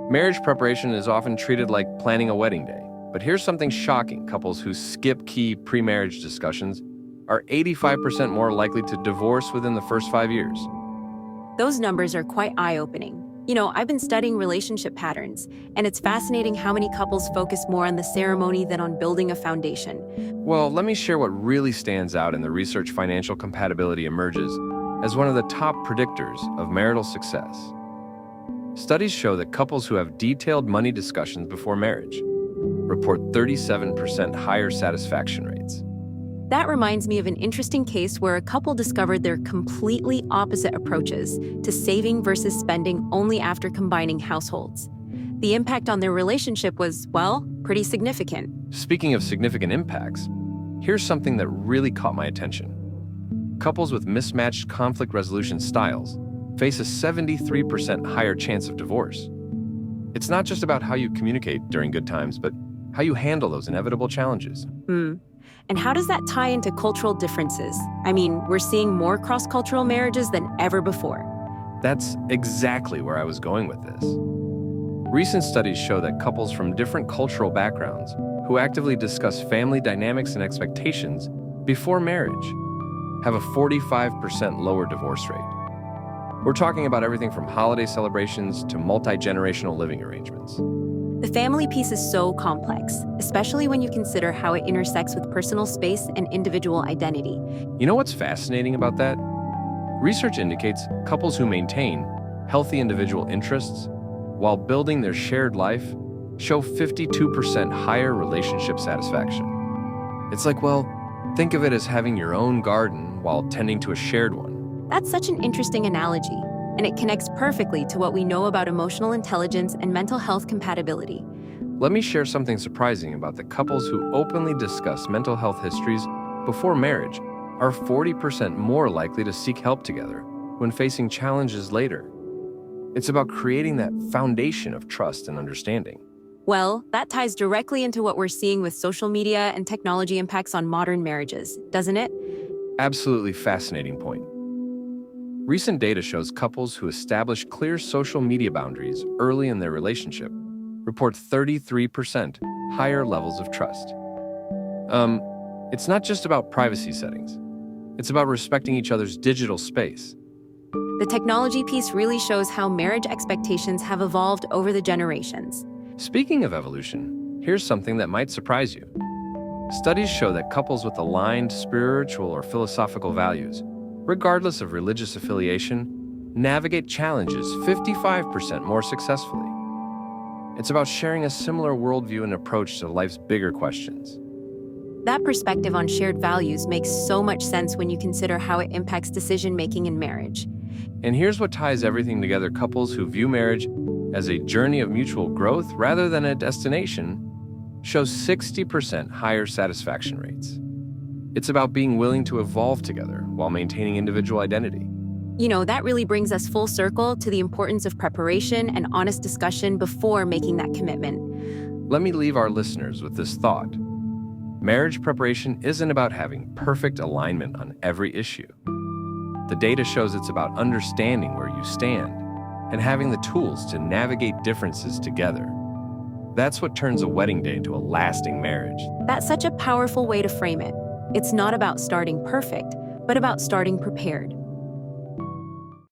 Marriage preparation is often treated like planning a wedding day. But here's something shocking. Couples who skip key pre-marriage discussions are 85% more likely to divorce within the first 5 years. Those numbers are quite eye-opening. I've been studying relationship patterns, and it's fascinating how many couples focus more on the ceremony than on building a foundation. Well, let me share what really stands out in the research. Financial compatibility emerges as one of the top predictors of marital success. Studies show that couples who have detailed money discussions before marriage report 37% higher satisfaction rates. That reminds me of an interesting case where a couple discovered their completely opposite approaches to saving versus spending only after combining households. The impact on their relationship was, well, pretty significant. Speaking of significant impacts, here's something that really caught my attention. Couples with mismatched conflict resolution styles face a 73% higher chance of divorce. It's not just about how you communicate during good times, but how you handle those inevitable challenges. And how does that tie into cultural differences? We're seeing more cross-cultural marriages than ever before. That's exactly where I was going with this. Recent studies show that couples from different cultural backgrounds who actively discuss family dynamics and expectations before marriage have a 45% lower divorce rate. We're talking about everything from holiday celebrations to multi-generational living arrangements. The family piece is so complex, especially when you consider how it intersects with personal space and individual identity. You know what's fascinating about that? Research indicates couples who maintain healthy individual interests while building their shared life show 52% higher relationship satisfaction. It's like, well, think of it as having your own garden while tending to a shared one. That's such an interesting analogy, and it connects perfectly to what we know about emotional intelligence and mental health compatibility. Let me share something surprising about the couples who openly discuss mental health histories before marriage are 40% more likely to seek help together when facing challenges later. It's about creating that foundation of trust and understanding. Well, that ties directly into what we're seeing with social media and technology impacts on modern marriages, doesn't it? Absolutely fascinating point. Recent data shows couples who establish clear social media boundaries early in their relationship report 33% higher levels of trust. It's not just about privacy settings. It's about respecting each other's digital space. The technology piece really shows how marriage expectations have evolved over the generations. Speaking of evolution, here's something that might surprise you. Studies show that couples with aligned spiritual or philosophical values, regardless of religious affiliation, navigate challenges 55% more successfully. It's about sharing a similar worldview and approach to life's bigger questions. That perspective on shared values makes so much sense when you consider how it impacts decision-making in marriage. And here's what ties everything together. Couples who view marriage as a journey of mutual growth rather than a destination show 60% higher satisfaction rates. It's about being willing to evolve together while maintaining individual identity. That really brings us full circle to the importance of preparation and honest discussion before making that commitment. Let me leave our listeners with this thought. Marriage preparation isn't about having perfect alignment on every issue. The data shows it's about understanding where you stand and having the tools to navigate differences together. That's what turns a wedding day into a lasting marriage. That's such a powerful way to frame it. It's not about starting perfect, but about starting prepared.